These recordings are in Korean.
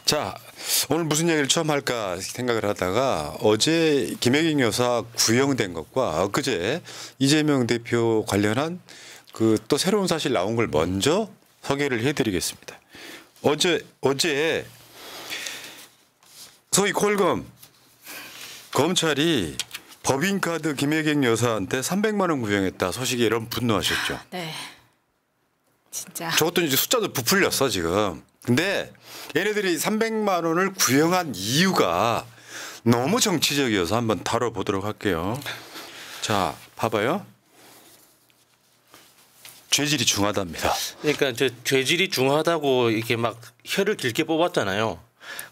자, 오늘 무슨 얘기를 처음 할까 생각을 하다가 어제 김혜경 여사 구형된 것과 엊그제 이재명 대표 관련한 그 또 새로운 사실 나온 걸 먼저 소개를 해드리겠습니다. 어제 소위 콜검 검찰이 법인카드 김혜경 여사한테 300만 원 구형했다 소식에 여러분 분노하셨죠. 네. 진짜. 저것도 이제 숫자도 부풀렸어 지금. 근데 얘네들이 300만 원을 구형한 이유가 너무 정치적이어서 한번 다뤄보도록 할게요. 자, 봐봐요. 죄질이 중하답니다. 그러니까 저 죄질이 중하다고 이렇게 막 혀를 길게 뽑았잖아요.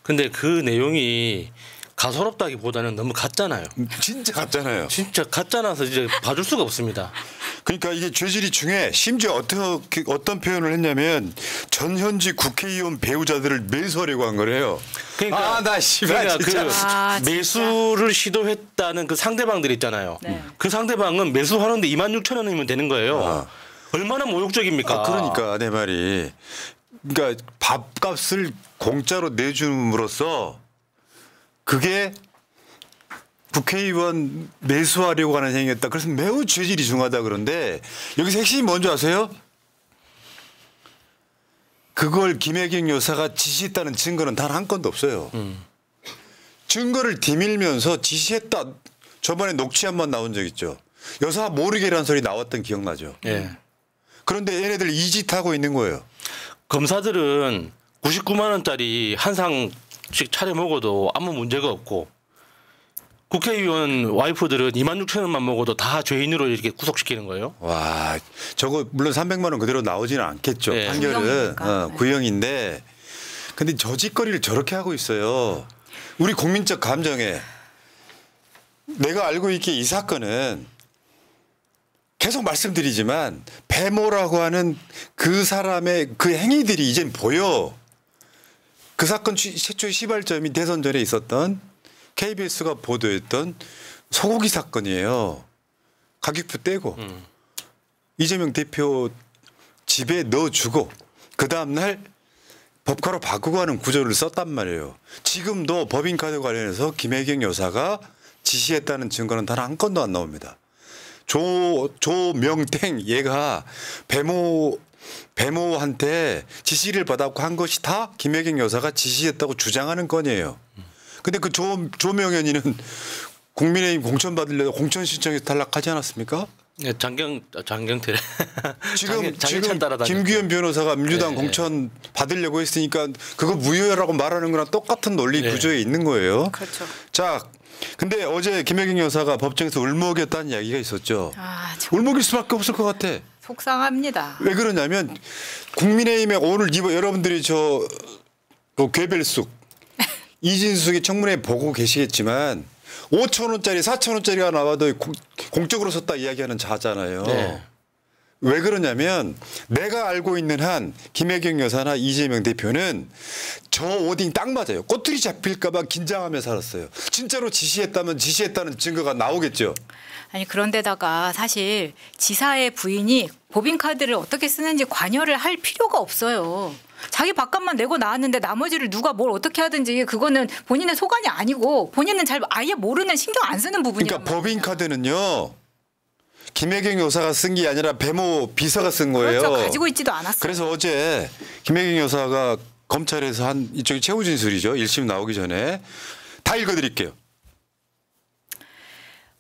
근데 그 내용이 가소롭다기보다는 너무 같잖아요. 진짜 같잖아요. 진짜 가짜라서 이제 봐줄 수가 없습니다. 그러니까 이게 죄질이 중에 심지어 어떤 표현을 했냐면 전현직 국회의원 배우자들을 매수하려고 한 거래요. 그러니까 나 씨발 그러니까 진짜. 그 매수를 시도했다는 그 상대방들 있잖아요. 네. 그 상대방은 매수하는데 26,000원이면 되는 거예요. 얼마나 모욕적입니까? 그러니까 내 말이 그러니까 밥값을 공짜로 내줌으로써 그게 국회의원 매수하려고 하는 행위였다. 그래서 매우 죄질이 중하다 그런데 여기서 핵심이 뭔지 아세요? 그걸 김혜경 여사가 지시했다는 증거는 단 한 건도 없어요. 증거를 디밀면서 지시했다. 저번에 녹취 한 번 나온 적 있죠. 여사가 모르게라는 소리 나왔던 기억나죠. 예. 그런데 얘네들 이 짓 하고 있는 거예요. 검사들은 99만 원짜리 한 상씩 차려 먹어도 아무 문제가 없고 국회의원 와이프들은 26,000원만 먹어도 다 죄인으로 이렇게 구속시키는 거예요. 와, 저거 물론 300만 원 그대로 나오지는 않겠죠. 네. 판결은 구형이니까. 구형인데 근데 저 짓거리를 저렇게 하고 있어요. 우리 국민적 감정에 내가 알고 있기에 이 사건은 계속 말씀드리지만 배모라고 하는 그 사람의 그 행위들이 이젠 보여. 그 사건 최초의 시발점이 대선 전에 있었던 KBS가 보도했던 소고기 사건이에요. 가격표 떼고 이재명 대표 집에 넣어주고 그 다음날 법카로 바꾸고 하는 구조를 썼단 말이에요. 지금도 법인카드 관련해서 김혜경 여사가 지시했다는 증거는 단 한 건도 안 나옵니다. 조명땡 얘가 배모한테 지시를 받았고 한 것이 다 김혜경 여사가 지시했다고 주장하는 건이에요. 근데 그 조명현이는 국민의힘 공천 받으려고 공천 신청해서 탈락하지 않았습니까? 네, 장경태. 지금 따라다녔죠. 김규현 변호사가 민주당 네. 공천 받으려고 했으니까 그거 무효라고 말하는 거랑 똑같은 논리 네. 구조에 있는 거예요. 그렇죠. 자, 근데 어제 김혜경 여사가 법정에서 울먹였다는 이야기가 있었죠. 울먹일 수밖에 없을 것 같아. 속상합니다. 왜 그러냐면 국민의힘에 오늘 여러분들이 그 괴벨숙 이진숙의 청문회 보고 계시겠지만 5,000원짜리 4,000원짜리가 나와도 공적으로 썼다 이야기하는 자잖아요. 네. 왜 그러냐면 내가 알고 있는 한 김혜경 여사나 이재명 대표는 저 오딩 딱 맞아요. 꼬투리 잡힐까 봐 긴장하며 살았어요. 진짜로 지시했다면 지시했다는 증거가 나오겠죠. 아니 그런데다가 사실 지사의 부인이 법인카드를 어떻게 쓰는지 관여를 할 필요가 없어요. 자기 밥값만 내고 나왔는데 나머지를 누가 뭘 어떻게 하든지 그거는 본인의 소관이 아니고 본인은 아예 모르는 신경 안 쓰는 부분이란 그러니까 말이에요. 법인카드는요. 김혜경 여사가 쓴 게 아니라 배모 비서가 쓴 거예요. 그렇죠. 가지고 있지도 않았어요. 그래서 어제 김혜경 여사가 검찰에서 한 이쪽이 최후 진술이죠. 1심 나오기 전에 다 읽어드릴게요.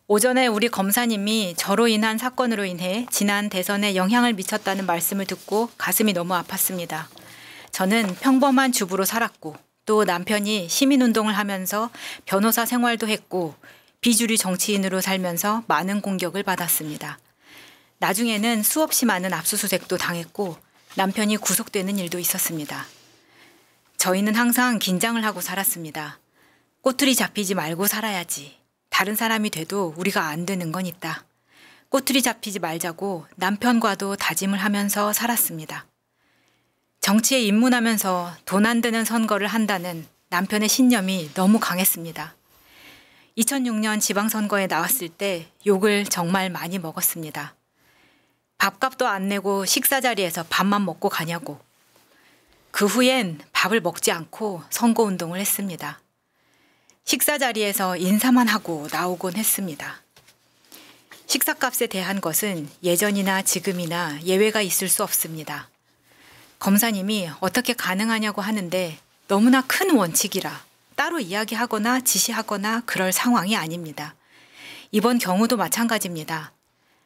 오전에 우리 검사님이 저로 인한 사건으로 인해 지난 대선에 영향을 미쳤다는 말씀을 듣고 가슴이 너무 아팠습니다. 저는 평범한 주부로 살았고 또 남편이 시민운동을 하면서 변호사 생활도 했고 비주류 정치인으로 살면서 많은 공격을 받았습니다. 나중에는 수없이 많은 압수수색도 당했고 남편이 구속되는 일도 있었습니다. 저희는 항상 긴장을 하고 살았습니다. 꼬투리 잡히지 말고 살아야지. 다른 사람이 돼도 우리가 안 되는 건 있다. 꼬투리 잡히지 말자고 남편과도 다짐을 하면서 살았습니다. 정치에 입문하면서 돈 안 드는 선거를 한다는 남편의 신념이 너무 강했습니다. 2006년 지방선거에 나왔을 때 욕을 정말 많이 먹었습니다. 밥값도 안 내고 식사 자리에서 밥만 먹고 가냐고. 그 후엔 밥을 먹지 않고 선거운동을 했습니다. 식사 자리에서 인사만 하고 나오곤 했습니다. 식사값에 대한 것은 예전이나 지금이나 예외가 있을 수 없습니다. 검사님이 어떻게 가능하냐고 하는데 너무나 큰 원칙이라 따로 이야기하거나 지시하거나 그럴 상황이 아닙니다. 이번 경우도 마찬가지입니다.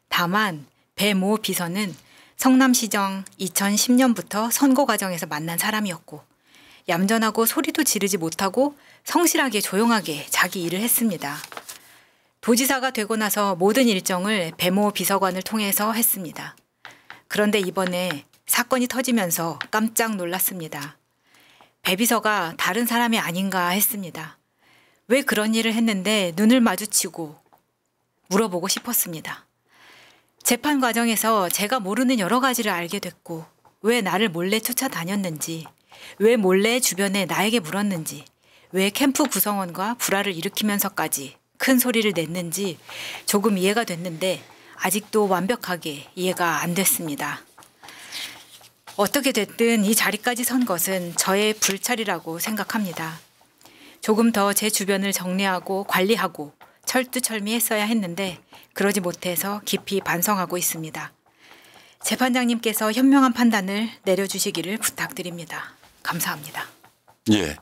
다만 배모 비서는 성남시정 2010년부터 선거 과정에서 만난 사람이었고 얌전하고 소리도 지르지 못하고 성실하게 조용하게 자기 일을 했습니다. 도지사가 되고 나서 모든 일정을 배모 비서관을 통해서 했습니다. 그런데 이번에 사건이 터지면서 깜짝 놀랐습니다. 배 비서가 다른 사람이 아닌가 했습니다. 왜 그런 일을 했는데 눈을 마주치고 물어보고 싶었습니다. 재판 과정에서 제가 모르는 여러 가지를 알게 됐고 왜 나를 몰래 쫓아다녔는지, 왜 몰래 주변에 나에게 물었는지, 왜 캠프 구성원과 불화를 일으키면서까지 큰 소리를 냈는지 조금 이해가 됐는데 아직도 완벽하게 이해가 안 됐습니다. 어떻게 됐든 이 자리까지 선 것은 저의 불찰이라고 생각합니다. 조금 더 제 주변을 정리하고 관리하고 철두철미했어야 했는데 그러지 못해서 깊이 반성하고 있습니다. 재판장님께서 현명한 판단을 내려주시기를 부탁드립니다. 감사합니다. 예,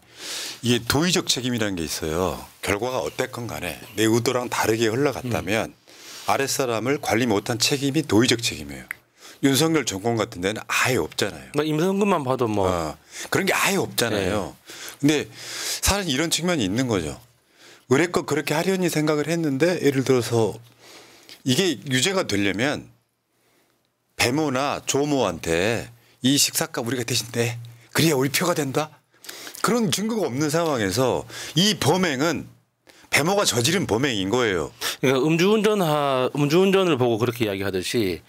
이게 도의적 책임이라는 게 있어요. 결과가 어땠건 간에 내 의도랑 다르게 흘러갔다면 아랫사람을 관리 못한 책임이 도의적 책임이에요. 윤석열 정권 같은 데는 아예 없잖아요. 임성근만 봐도 뭐. 그런 게 아예 없잖아요. 근데 사실 이런 측면이 있는 거죠. 의뢰껏 그렇게 하려니 생각을 했는데 예를 들어서 이게 유죄가 되려면 배모나 조모한테 이 식사값 우리가 대신 내. 그래야 우리 표가 된다. 그런 증거가 없는 상황에서 이 범행은 배모가 저지른 범행인 거예요. 그러니까 음주운전을 보고 그렇게 이야기하듯이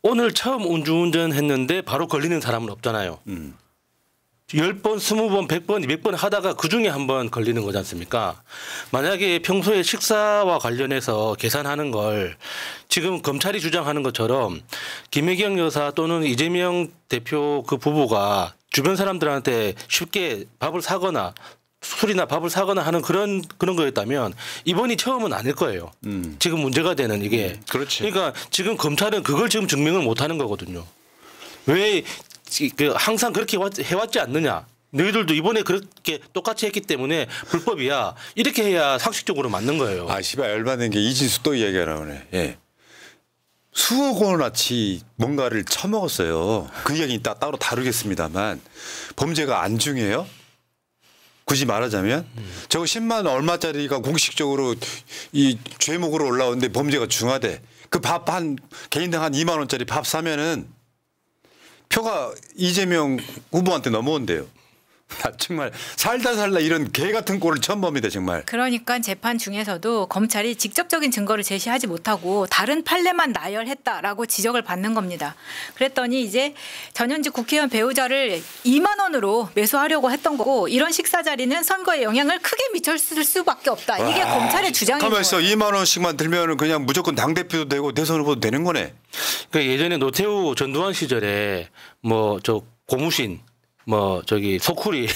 오늘 처음 음주운전 했는데 바로 걸리는 사람은 없잖아요. 10번, 20번, 100번, 200번 하다가 그중에 한 번 걸리는 거지 않습니까? 만약에 평소에 식사와 관련해서 계산하는 걸 지금 검찰이 주장하는 것처럼 김혜경 여사 또는 이재명 대표 그 부부가 주변 사람들한테 쉽게 밥을 사거나 술이나 밥을 사거나 하는 그런 거였다면 이번이 처음은 아닐 거예요. 지금 문제가 되는 이게. 그렇지. 그러니까 지금 검찰은 그걸 지금 증명을 못 하는 거거든요. 왜 항상 그렇게 해왔지 않느냐. 너희들도 이번에 그렇게 똑같이 했기 때문에 불법이야. 이렇게 해야 상식적으로 맞는 거예요. 아, 씨발 열받는 게 이진수 또 이야기하라 그래. 예. 수억 원어치 뭔가를 처먹었어요. 그 이야기 이따 따로 다루겠습니다만 범죄가 안 중요해요? 굳이 말하자면 저거 10만 얼마짜리가 공식적으로 이 죄목으로 올라오는데 범죄가 중하대. 그 밥 한 개인당 한 2만 원짜리 밥 사면은 표가 이재명 후보한테 넘어온대요. 나 정말 살다 이런 개 같은 꼴을 처음 봅니다 정말. 그러니까 재판 중에서도 검찰이 직접적인 증거를 제시하지 못하고 다른 판례만 나열했다라고 지적을 받는 겁니다. 그랬더니 이제 전현직 국회의원 배우자를 2만 원으로 매수하려고 했던 거고 이런 식사 자리는 선거에 영향을 크게 미쳤을 수밖에 없다. 이게 검찰의 주장인 거예요. 가만있어. 2만 원씩만 들면 그냥 무조건 당대표도 되고 대선 후보도 되는 거네. 그러니까 예전에 노태우 전두환 시절에 뭐 저 고무신 뭐 저기 소쿠리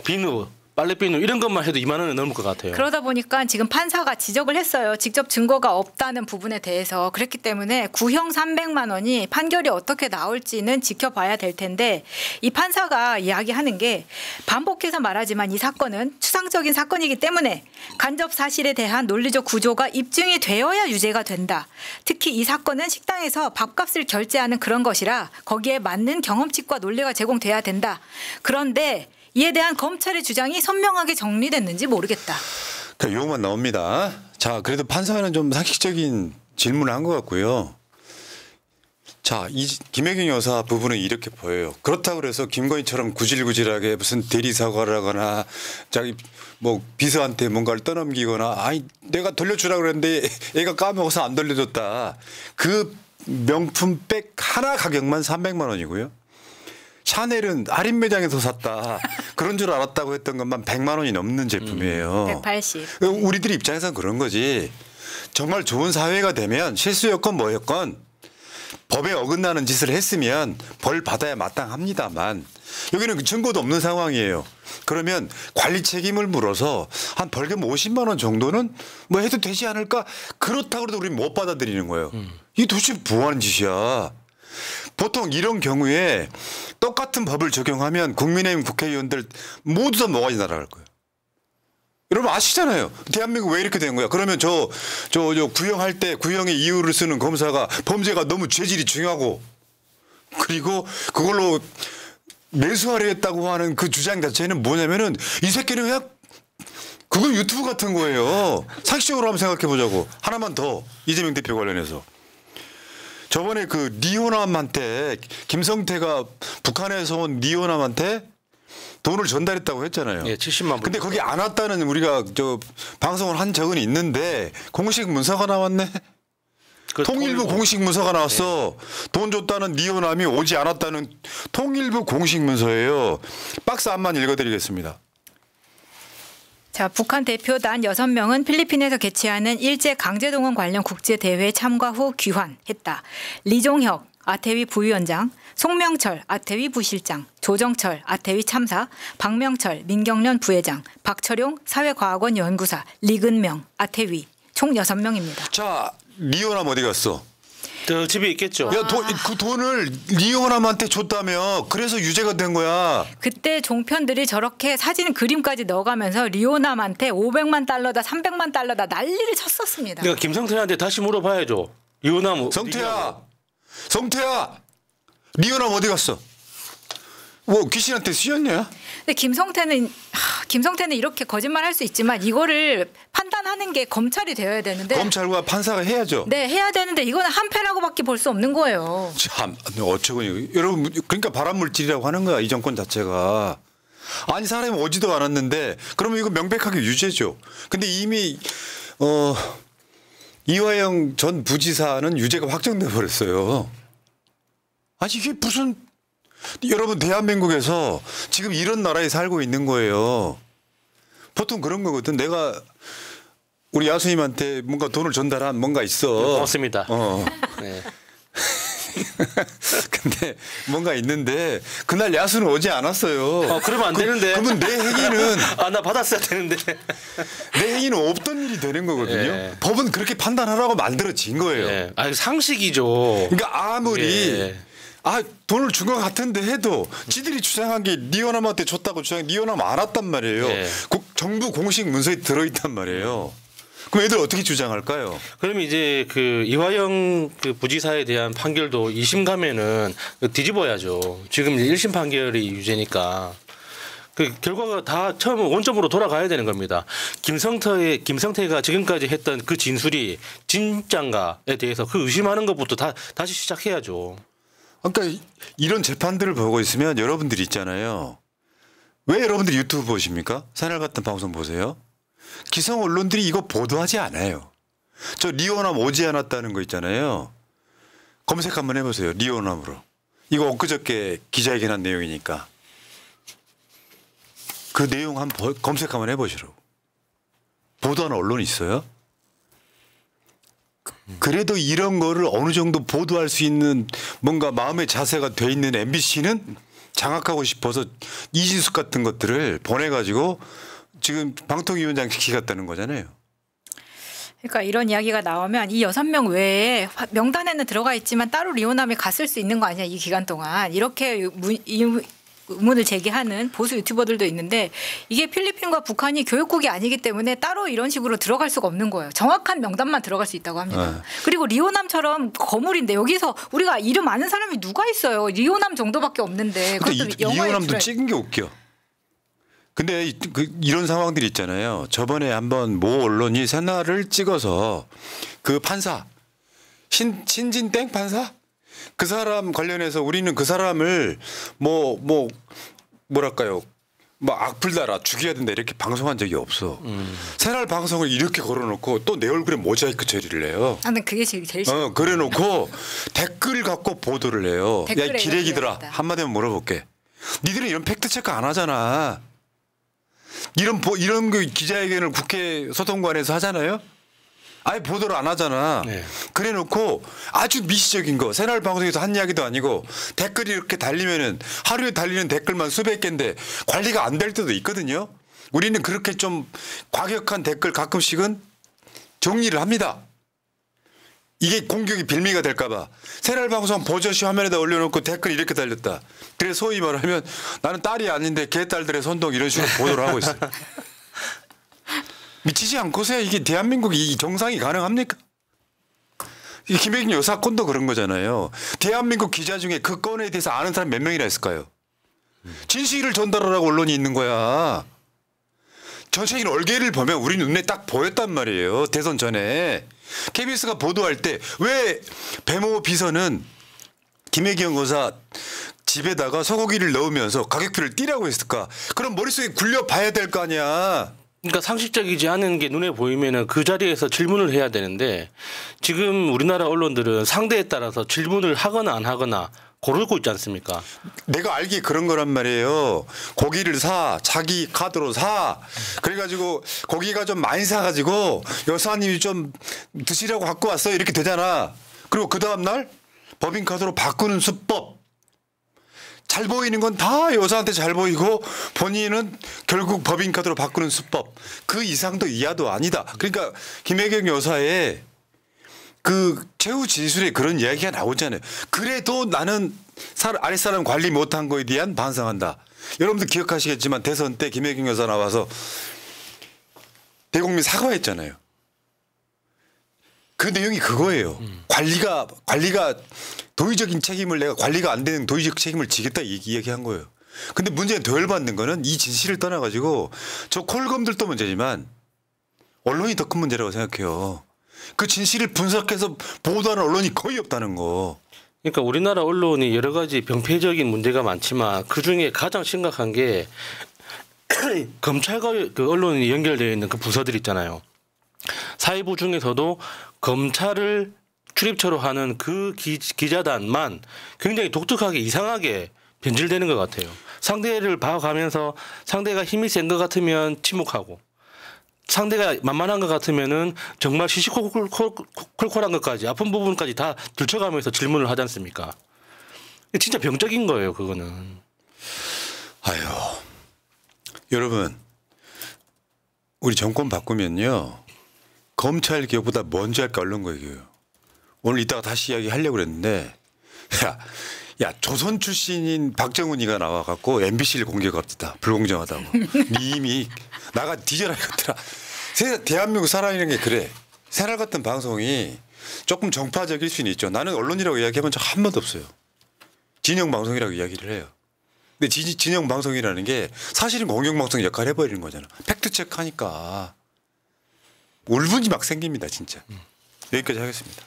비누 빨래비누 이런 것만 해도 2만 원은 넘을 것 같아요. 그러다 보니까 지금 판사가 지적을 했어요. 직접 증거가 없다는 부분에 대해서. 그랬기 때문에 구형 300만 원이 판결이 어떻게 나올지는 지켜봐야 될 텐데 이 판사가 이야기하는 게 반복해서 말하지만 이 사건은 추상적인 사건이기 때문에 간접 사실에 대한 논리적 구조가 입증이 되어야 유죄가 된다. 특히 이 사건은 식당에서 밥값을 결제하는 그런 것이라 거기에 맞는 경험칙과 논리가 제공돼야 된다. 그런데 이에 대한 검찰의 주장이 선명하게 정리됐는지 모르겠다. 그러니까 요것만 나옵니다. 자, 그래도 판사는 좀 상식적인 질문을 한 것 같고요. 자, 이 김혜경 여사 부분은 이렇게 보여요. 그렇다고 그래서 김건희처럼 구질구질하게 무슨 대리사과를 하거나 자기 뭐 비서한테 뭔가를 떠넘기거나 아니 내가 돌려주라 그랬는데 애가 까먹어서 안 돌려줬다. 그 명품 백 하나 가격만 300만 원이고요. 샤넬은 할인 매장에서 샀다. 그런 줄 알았다고 했던 것만 100만 원이 넘는 제품이에요. 180. 우리들 입장에서는 그런 거지. 정말 좋은 사회가 되면 실수였건 뭐였건 법에 어긋나는 짓을 했으면 벌 받아야 마땅합니다만 여기는 그 증거도 없는 상황이에요. 그러면 관리 책임을 물어서 한 벌금 50만 원 정도는 뭐 해도 되지 않을까? 그렇다고 해도 우리는 못 받아들이는 거예요. 이게 도대체 뭐 하는 짓이야. 보통 이런 경우에 똑같은 법을 적용하면 국민의힘 국회의원들 모두 다 모가지 날아갈 거예요. 여러분 아시잖아요. 대한민국 왜 이렇게 된 거야. 그러면 저 구형할 때 구형의 이유를 쓰는 검사가 범죄가 너무 죄질이 중요하고 그리고 그걸로 매수하려 했다고 하는 그 주장 자체는 뭐냐면은 이 새끼는 그냥 그건 유튜브 같은 거예요. 상식적으로 한번 생각해 보자고. 하나만 더 이재명 대표 관련해서. 저번에 그 니오남한테 김성태가 북한에서 온 니오남한테 돈을 전달했다고 했잖아요. 예, 70만 불. 근데 거기 안 왔다는 우리가 방송을 한 적은 있는데 공식 문서가 나왔네. 그 통일부 공식 문서가 나왔어. 돈 줬다는 니오남이 오지 않았다는 통일부 공식 문서예요. 박스 안만 읽어드리겠습니다. 자, 북한 대표단 6명은 필리핀에서 개최하는 일제 강제동원 관련 국제대회에 참가 후 귀환했다. 리종혁 아태위 부위원장, 송명철 아태위 부실장, 조정철 아태위 참사, 박명철 민경련 부회장, 박철용 사회과학원 연구사, 리근명 아태위 총 6명입니다. 자, 리오남 어디 갔어? 저 집에 있겠죠. 야, 그 돈을 리오남한테 줬다며. 그래서 유죄가 된 거야. 그때 종편들이 저렇게 사진 그림까지 넣어가면서 리오남한테 500만 달러다 300만 달러다 난리를 쳤었습니다. 내가 김성태한테 다시 물어봐야죠. 이호남 성태야 리오남 어디 갔어? 뭐 귀신한테 쓰였냐? 근데 김성태는 이렇게 거짓말 할 수 있지만 이거를 판단하는 게 검찰이 되어야 되는데 검찰과 판사가 해야죠. 네, 해야 되는데 이거는 한패라고밖에 볼 수 없는 거예요. 참 어처구니. 여러분 그러니까 발암물질이라고 하는 거야 이 정권 자체가. 아니 사람이 오지도 않았는데 그러면 이거 명백하게 유죄죠. 근데 이미 이화영 전 부지사는 유죄가 확정돼 버렸어요. 아니 이게 무슨 여러분 대한민국에서 지금 이런 나라에 살고 있는 거예요. 보통 그런 거거든. 내가 우리 야수님한테 뭔가 돈을 전달한 뭔가 있어. 고맙습니다. 네. 근데 뭔가 있는데 그날 야수는 오지 않았어요. 그러면 안 되는데. 그러면 내 행위는 나 받았어야 되는데. 내 행위는 없던 일이 되는 거거든요. 예. 법은 그렇게 판단하라고 만들어진 거예요. 예. 상식이죠. 그러니까 아무리 돈을 준 것 같은데 해도 지들이 주장한 게 니오남한테 줬다고 주장 니오남 안 왔단 말이에요. 예. 정부 공식 문서에 들어있단 말이에요. 그럼 애들 어떻게 주장할까요? 그러면 이제 그 이화영 그 부지사에 대한 판결도 2심 가면은 뒤집어야죠. 지금 이제 1심 판결이 유죄니까. 그 결과가 다 처음 원점으로 돌아가야 되는 겁니다. 김성태가 지금까지 했던 그 진술이 진짠가에 대해서 그 의심하는 것부터 다시 시작해야죠. 그러니까 이런 재판들을 보고 있으면 여러분들이 있잖아요. 왜 여러분들이 유튜브 보십니까? 새날 같은 방송 보세요. 기성 언론들이 이거 보도하지 않아요. 저 리오남 오지 않았다는 거 있잖아요. 검색 한번 해보세요. 리오남으로. 이거 엊그저께 기자회견한 내용이니까. 그 내용 한번 검색 한번 해보시라고. 보도하는 언론이 있어요? 그래도 이런 거를 어느 정도 보도할 수 있는 뭔가 마음의 자세가 돼 있는 MBC는 장악하고 싶어서 이진숙 같은 것들을 보내가지고 지금 방통위원장 시키겠다는 거잖아요. 그러니까 이런 이야기가 나오면 이 6명 외에 명단에는 들어가 있지만 따로 리오남에 갔을 수 있는 거 아니야 이 기간 동안 이렇게 의문을 제기하는 보수 유튜버들도 있는데 이게 필리핀과 북한이 교역국이 아니기 때문에 따로 이런 식으로 들어갈 수가 없는 거예요. 정확한 명단만 들어갈 수 있다고 합니다. 그리고 리오남처럼 거물인데 여기서 우리가 이름 아는 사람이 누가 있어요. 리오남 정도밖에 없는데. 리오남도 찍은 게 웃겨. 근데 이런 상황들이 있잖아요. 저번에 한번 모 언론이 새날을 찍어서 그 판사 신진땡 판사 그 사람 관련해서 우리는 그 사람을 뭐랄까요 뭐 악플 달아 죽여야 된다 이렇게 방송한 적이 없어. 새날 방송을 이렇게 걸어놓고 또 내 얼굴에 모자이크 처리를 해요. 근데 그게 제일 싫어. 그래놓고 댓글 갖고 보도를 해요. 야 이 기레기들아 한마디만 물어볼게. 니들은 이런 팩트 체크 안 하잖아. 이런 그 기자회견을 국회 소통관에서 하잖아요. 아예 보도를 안 하잖아. 네. 그래 놓고 아주 미시적인 거 새날 방송에서 한 이야기도 아니고 댓글이 이렇게 달리면은 하루에 달리는 댓글만 수백 개인데 관리가 안 될 때도 있거든요. 우리는 그렇게 좀 과격한 댓글 가끔씩은 정리를 합니다. 이게 공격이 빌미가 될까봐. 새날 방송 버젓이 화면에다 올려놓고 댓글 이렇게 달렸다. 그래서 소위 말하면 나는 딸이 아닌데 개딸들의 선동 이런 식으로 보도를 하고 있어요. 미치지 않고서야 이게 대한민국이 이 정상이 가능합니까? 이 김혜경 여사 건도 그런 거잖아요. 대한민국 기자 중에 그 건에 대해서 아는 사람 몇 명이나 있을까요? 진실을 전달하라고 언론이 있는 거야. 전체적인 얼개를 보면 우리 눈에 딱 보였단 말이에요. 대선 전에. KBS가 보도할 때 왜 배모 비서는 김혜경 여사 집에다가 소고기를 넣으면서 가격표를 띄라고 했을까? 그럼 머릿속에 굴려봐야 될 거 아니야. 그러니까 상식적이지 않은 게 눈에 보이면은 그 자리에서 질문을 해야 되는데 지금 우리나라 언론들은 상대에 따라서 질문을 하거나 안 하거나 고르고 있지 않습니까? 내가 알기에 그런 거란 말이에요. 고기를 사. 자기 카드로 사. 그래가지고 고기가 좀 많이 사가지고 여사님이 좀 드시라고 갖고 왔어요. 이렇게 되잖아. 그리고 그 다음날 법인카드로 바꾸는 수법. 잘 보이는 건 다 여사한테 잘 보이고 본인은 결국 법인카드로 바꾸는 수법. 그 이상도 이하도 아니다. 그러니까 김혜경 여사의 그 최후 진술에 그런 이야기가 나오잖아요. 그래도 나는 아랫사람 관리 못한 거에 대한 반성한다. 여러분들 기억하시겠지만 대선 때 김혜경 여사 나와서 대국민 사과했잖아요. 그 내용이 그거예요. 관리가 도의적인 책임을 내가 관리가 안 되는 도의적 책임을 지겠다 이야기한 거예요. 근데 문제는 더 열받는 거는 이 진실을 떠나가지고 저 콜검들도 문제지만 언론이 더 큰 문제라고 생각해요. 그 진실을 분석해서 보도하는 언론이 거의 없다는 거. 그러니까 우리나라 언론이 여러 가지 병폐적인 문제가 많지만 그중에 가장 심각한 게 검찰과 그 언론이 연결되어 있는 그 부서들 있잖아요. 사회부 중에서도 검찰을 출입처로 하는 그 기자단만 굉장히 독특하게 이상하게 변질되는 것 같아요. 상대를 봐가면서 상대가 힘이 센 것 같으면 침묵하고 상대가 만만한 것 같으면은 정말 시시콜콜한 것까지 아픈 부분까지 다 들춰가면서 질문을 하지 않습니까? 진짜 병적인 거예요, 그거는. 아유, 여러분, 우리 정권 바꾸면요 검찰 개혁보다 먼저 할 게 언론 개혁이에요. 오늘 이따가 다시 이야기하려고 그랬는데, 야 조선 출신인 박정훈이가 나와갖고 MBC를 공격합니다. 불공정하다고. 이미 나가 뒤져라 이것들아. 대한민국 살아있는 게 그래. 새날 같은 방송이 조금 정파적일 수는 있죠. 나는 언론이라고 이야기해본 적 한 번도 없어요. 진영 방송이라고 이야기를 해요. 근데 진영 방송이라는 게 사실은 공영방송 역할을 해버리는 거잖아. 팩트체크하니까 울분이 막 생깁니다 진짜. 여기까지 하겠습니다.